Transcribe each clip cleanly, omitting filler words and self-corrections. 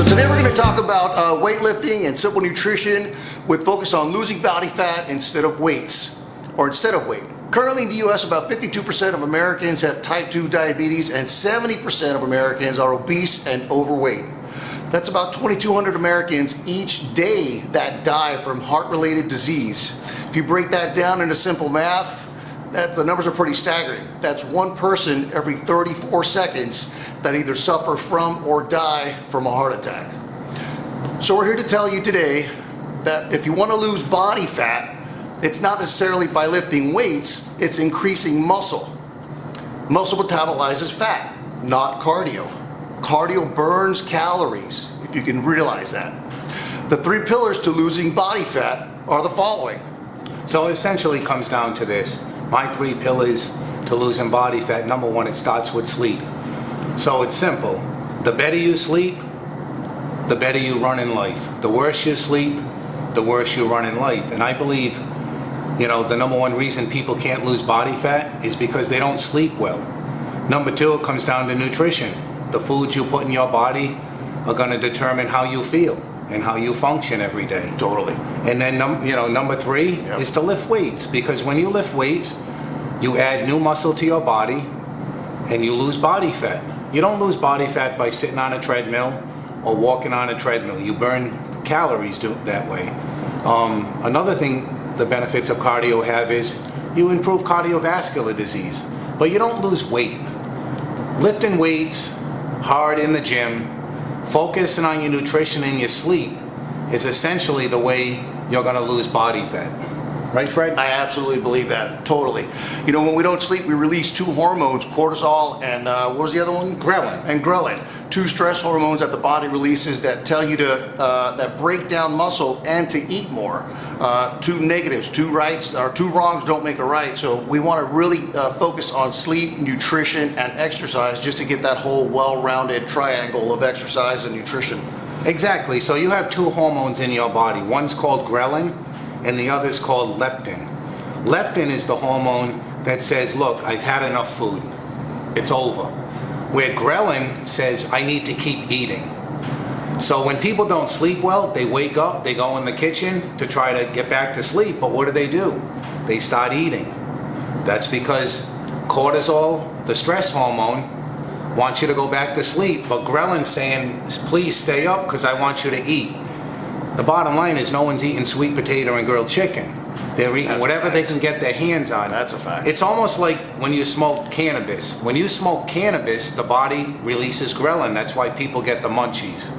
So today we're going to talk about weightlifting and simple nutrition with focus on losing body fat instead of weights, or instead of weight. Currently in the US, about 52% of Americans have type 2 diabetes and 70% of Americans are obese and overweight. That's about 2,200 Americans each day that die from heart-related disease. If you break that down into simple math, the numbers are pretty staggering. That's one person every 34 seconds that either suffer from or die from a heart attack. So we're here to tell you today that if you want to lose body fat, it's not necessarily by lifting weights, it's increasing muscle. Muscle metabolizes fat, not cardio. Cardio burns calories, if you can realize that. The three pillars to losing body fat are the following. So it essentially comes down to this. My three pillars to losing body fat. Number one, it starts with sleep. So it's simple. The better you sleep, the better you run in life. The worse you sleep, the worse you run in life. And I believe, the number one reason people can't lose body fat is because they don't sleep well. Number two, it comes down to nutrition. The foods you put in your body are going to determine how you feel and how you function every day. Totally. And then, number three is to lift weights, because when you lift weights, you add new muscle to your body and you lose body fat. You don't lose body fat by sitting on a treadmill or walking on a treadmill. You burn calories that way. Another thing the benefits of cardio have is you improve cardiovascular disease, but you don't lose weight. Lifting weights hard in the gym, focusing on your nutrition and your sleep is essentially the way you're going to lose body fat. Right, Fred? I absolutely believe that, totally. When we don't sleep, we release two hormones, cortisol and what was the other one? Ghrelin. And ghrelin. Two stress hormones that the body releases that tell you that break down muscle and to eat more. Two negatives, two rights, or two wrongs don't make a right. So we want to really focus on sleep, nutrition, and exercise just to get that whole well-rounded triangle of exercise and nutrition. Exactly. So you have two hormones in your body. One's called ghrelin and the other's called leptin. Leptin is the hormone that says, look, I've had enough food. It's over. Where ghrelin says, I need to keep eating. So when people don't sleep well, they wake up, they go in the kitchen to try to get back to sleep, but what do? They start eating. That's because cortisol, the stress hormone, wants you to go back to sleep, but ghrelin's saying, please stay up because I want you to eat. The bottom line is no one's eating sweet potato and grilled chicken. They're eating whatever they can get their hands on. That's a fact. It's almost like when you smoke cannabis. When you smoke cannabis, the body releases ghrelin. That's why people get the munchies.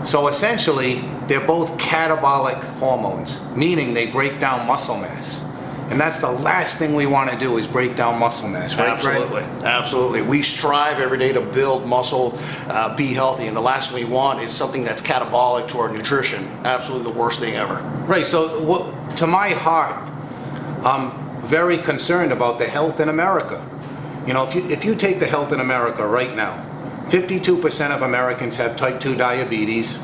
So essentially, they're both catabolic hormones, meaning they break down muscle mass. And that's the last thing we want to do is break down muscle mass, right? Absolutely, absolutely. We strive every day to build muscle, be healthy, and the last thing we want is something that's catabolic to our nutrition. Absolutely the worst thing ever. Right, so to my heart, I'm very concerned about the health in America. If you take the health in America right now, 52% of Americans have type 2 diabetes,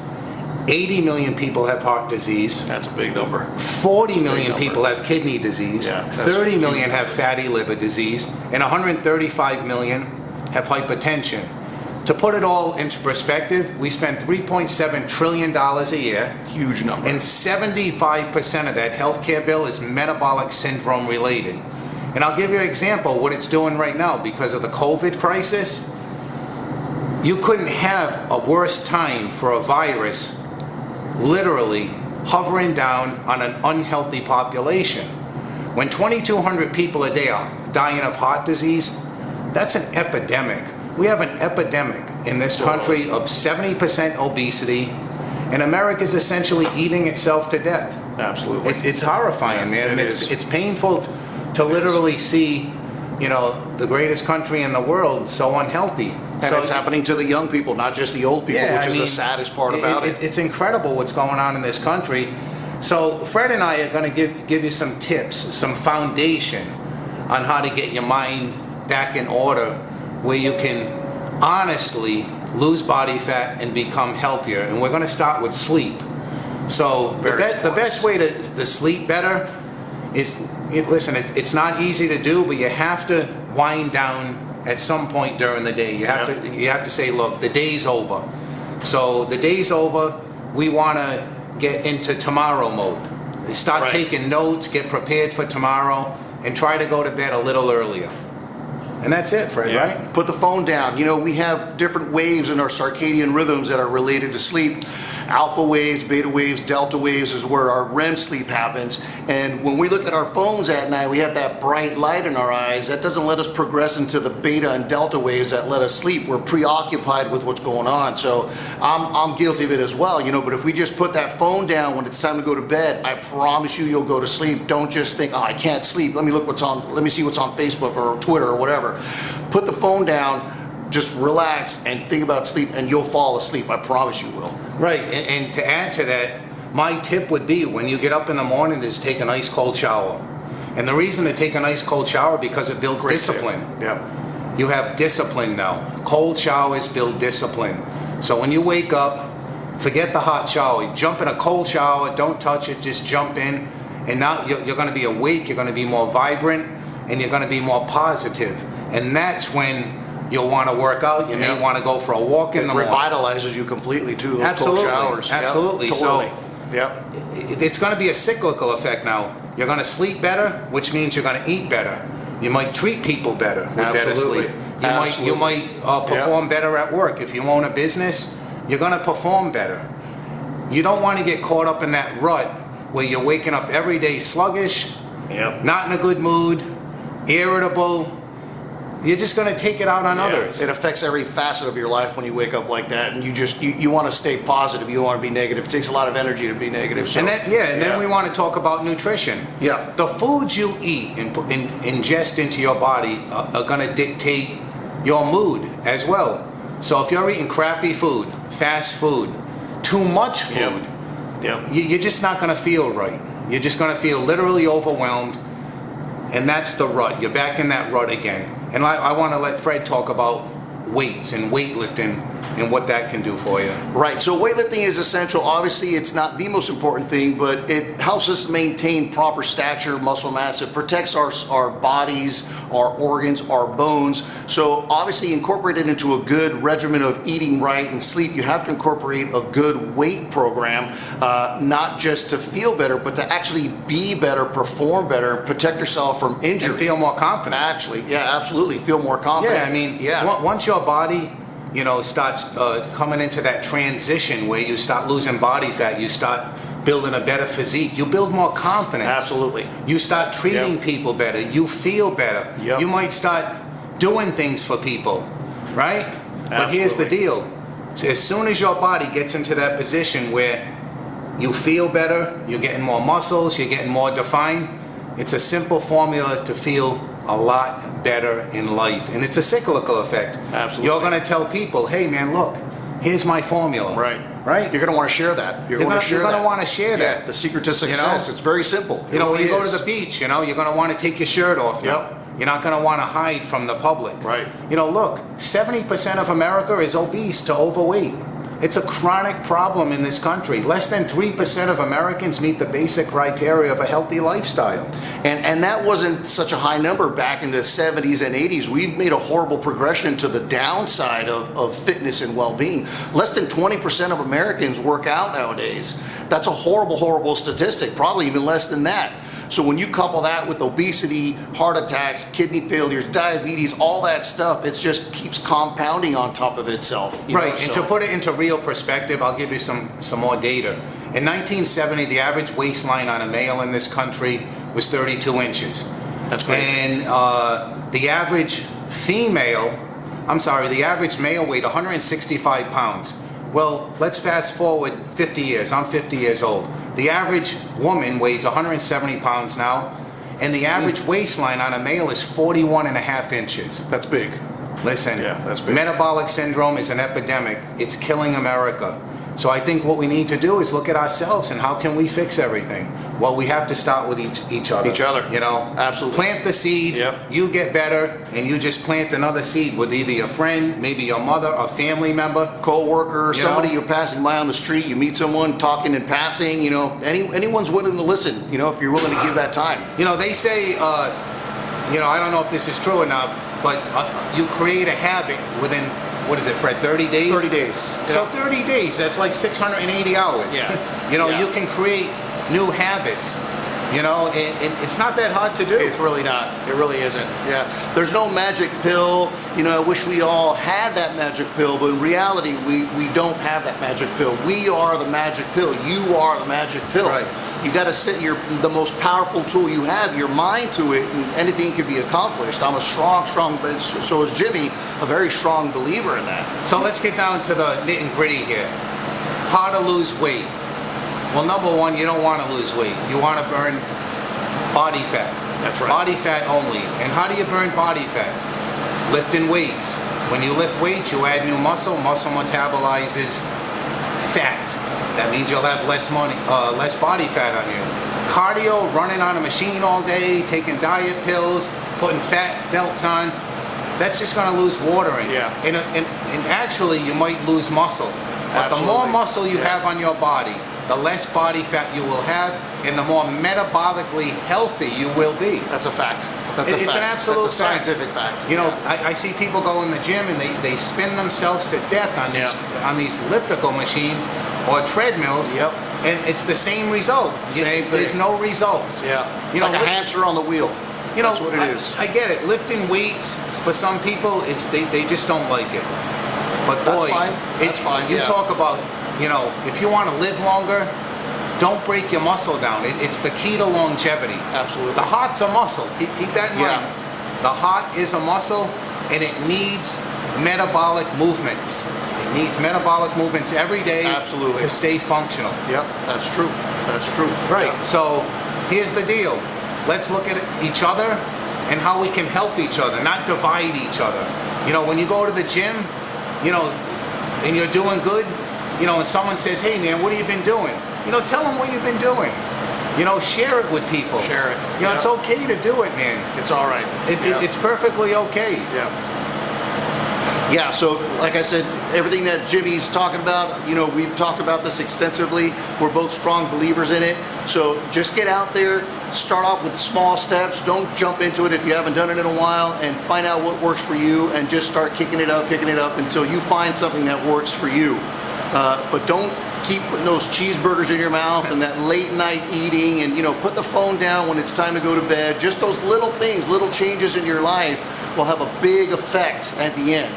80 million people have heart disease. That's a big number. 40 million people have kidney disease. Yeah, 30 million have fatty liver disease. And 135 million have hypertension. To put it all into perspective, we spend $3.7 trillion a year. Huge number. And 75% of that healthcare bill is metabolic syndrome related. And I'll give you an example of what it's doing right now because of the COVID crisis. You couldn't have a worse time for a virus literally hovering down on an unhealthy population. When 2,200 people a day are dying of heart disease, that's an epidemic. We have an epidemic in this country of 70% obesity, and America's essentially eating itself to death. Absolutely. It's horrifying, man, and it's painful to literally see, the greatest country in the world so unhealthy. And it's happening to the young people, not just the old people, which is the saddest part about it. It's incredible what's going on in this country. So Fred and I are going to give you some tips, some foundation on how to get your mind back in order where you can honestly lose body fat and become healthier. And we're going to start with sleep. So the best way to sleep better is, listen, it's not easy to do, but you have to wind down at some point during the day. You have to say, look, the day's over. So the day's over, we want to get into tomorrow mode. Start taking notes, get prepared for tomorrow, and try to go to bed a little earlier. And that's it, Fred, right? Put the phone down. You know, we have different waves in our circadian rhythms that are related to sleep. Alpha waves, beta waves, delta waves is where our REM sleep happens. And when we look at our phones at night, we have that bright light in our eyes. That doesn't let us progress into the beta and delta waves that let us sleep. We're preoccupied with what's going on. So I'm guilty of it as well, you know, but if we just put that phone down when it's time to go to bed, I promise you, you'll go to sleep. Don't just think, oh, I can't sleep. Let me see what's on Facebook or Twitter or whatever. Put the phone down. Just relax and think about sleep, and you'll fall asleep. I promise you will. Right, and to add to that, my tip would be when you get up in the morning is take a nice cold shower. And the reason to take a nice cold shower because it builds discipline. Yeah. You have discipline now. Cold showers build discipline. So when you wake up, forget the hot shower. You jump in a cold shower, don't touch it, just jump in. And now you're going to be awake, you're going to be more vibrant, and you're going to be more positive. And that's when you'll want to work out. You may want to go for a walk in the morning. It revitalizes you completely too. Those cold showers. Absolutely. Yep, totally. So, it's going to be a cyclical effect now. You're going to sleep better, which means you're going to eat better. You might treat people better with better sleep. You might perform better at work. If you own a business, you're going to perform better. You don't want to get caught up in that rut where you're waking up every day sluggish, not in a good mood, irritable. You're just going to take it out on others. It affects every facet of your life when you wake up like that, and you want to stay positive. You want to be negative. It takes a lot of energy to be negative. So, then we want to talk about nutrition. Yeah. The foods you eat and ingest into your body are going to dictate your mood as well. So if you're eating crappy food, fast food, too much food, you're just not going to feel right. You're just going to feel literally overwhelmed, and that's the rut. You're back in that rut again. And I want to let Fred talk about weights and weightlifting and what that can do for you. Right, so weightlifting is essential. Obviously, it's not the most important thing, but it helps us maintain proper stature, muscle mass. It protects our bodies, our organs, our bones. So obviously, incorporated into a good regimen of eating right and sleep, you have to incorporate a good weight program, not just to feel better, but to actually be better, perform better, and protect yourself from injury. And feel more confident. Actually, absolutely, feel more confident. Yeah, I mean, once your body starts coming into that transition where you start losing body fat, you start building a better physique, you build more confidence. Absolutely. You start treating people better, you feel better. You might start doing things for people, right? Absolutely. But here's the deal. As soon as your body gets into that position where you feel better, you're getting more muscles, you're getting more defined, it's a simple formula to feel a lot better in life, and it's a cyclical effect. Absolutely. You're going to tell people, hey man, look, here's my formula. Right. You're going to want to share that. You're going to want to share that. The secret to success. It's very simple. When you go to the beach, you're going to want to take your shirt off. You're not going to want to hide from the public. Right. Look, 70% of America is obese to overweight. It's a chronic problem in this country. Less than 3% of Americans meet the basic criteria of a healthy lifestyle. And that wasn't such a high number back in the 70s and 80s. We've made a horrible progression to the downside of fitness and well-being. Less than 20% of Americans work out nowadays. That's a horrible, horrible statistic, probably even less than that. So when you couple that with obesity, heart attacks, kidney failures, diabetes, all that stuff, it just keeps compounding on top of itself. And to put it into real perspective, I'll give you some more data. In 1970, the average waistline on a male in this country was 32 inches. That's crazy. And the average male weighed 165 pounds. Well, let's fast forward 50 years. I'm 50 years old. The average woman weighs 170 pounds now, and the average waistline on a male is 41 and a half inches. That's big. Listen, that's big. Metabolic syndrome is an epidemic. It's killing America. So I think what we need to do is look at ourselves and how can we fix everything? Well, we have to start with each other. Absolutely. Plant the seed, you get better, and you just plant another seed with either your friend, maybe your mother, a family member, co-worker, somebody you're passing by on the street, you meet someone talking and passing, anyone's willing to listen, if you're willing to give that time. They say, I don't know if this is true or not, but you create a habit within what is it, Fred, 30 days? 30 days. So 30 days, that's like 680 hours. Yeah. You know, Yeah. you can create new habits. You know, and it's not that hard to do. It's really not. It really isn't. Yeah. There's no magic pill. You know, I wish we all had that magic pill, but in reality, we don't have that magic pill. We are the magic pill. You are the magic pill. Right. You got to set the most powerful tool you have, your mind, to it, and anything can be accomplished. I'm a strong, so is Jimmy, a very strong believer in that. So let's get down to the nit and gritty here. How to lose weight. Well, number one, you don't want to lose weight. You want to burn body fat. That's right. Body fat only. And how do you burn body fat? Lifting weights. When you lift weights, you add new muscle. Muscle metabolizes fat. That means you'll have less body fat on you. Cardio, running on a machine all day, taking diet pills, putting fat belts on, that's just going to lose water in you. Yeah. And actually, you might lose muscle. But the more muscle you have on your body, the less body fat you will have, and the more metabolically healthy you will be. That's a fact. It's an absolute That's a scientific fact. You know, I see people go in the gym and they spin themselves to death on these elliptical machines or treadmills. Yep. And it's the same result. Same thing. There's no results. Yeah. It's You know, like a hamster on the wheel. You know, That's what it is. I get it. Lifting weights for some people, they just don't like it. But That's boy, fine. That's fine. You Yeah. talk about, you know, if you want to live longer, don't break your muscle down. It's the key to longevity. Absolutely. The heart's a muscle. Keep that in Yeah. mind. The heart is a muscle, and it needs metabolic movements. It needs metabolic movements every day. Absolutely. To stay functional. Yep. That's true. That's true. Right. Yeah. So here's the deal. Let's look at each other and how we can help each other, not divide each other. You know, when you go to the gym, you know, and you're doing good, you know, and someone says, hey man, what have you been doing? You know, tell them what you've been doing. You know, share it with people. Share it. You know, Yeah. it's okay to do it, man. It's all right. It's perfectly okay. Yeah. Yeah, so like I said, everything that Jimmy's talking about, you know, we've talked about this extensively. We're both strong believers in it. So just get out there, start off with small steps. Don't jump into it if you haven't done it in a while, and find out what works for you, and just start kicking it up until you find something that works for you. But don't keep putting those cheeseburgers in your mouth and that late night eating, and, you know, put the phone down when it's time to go to bed. Just those little things, little changes in your life will have a big effect at the end.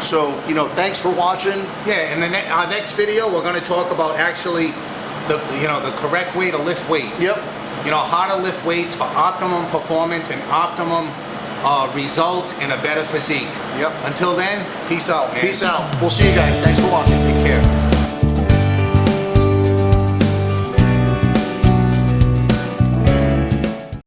So, you know, thanks for watching. Yeah, and our next video, we're going to talk about actually the correct way to lift weights. Yep. You know, how to lift weights for optimum performance and optimum results and a better physique. Yep. Until then, peace out, man. Peace out. We'll see you guys. Thanks for watching. Take care.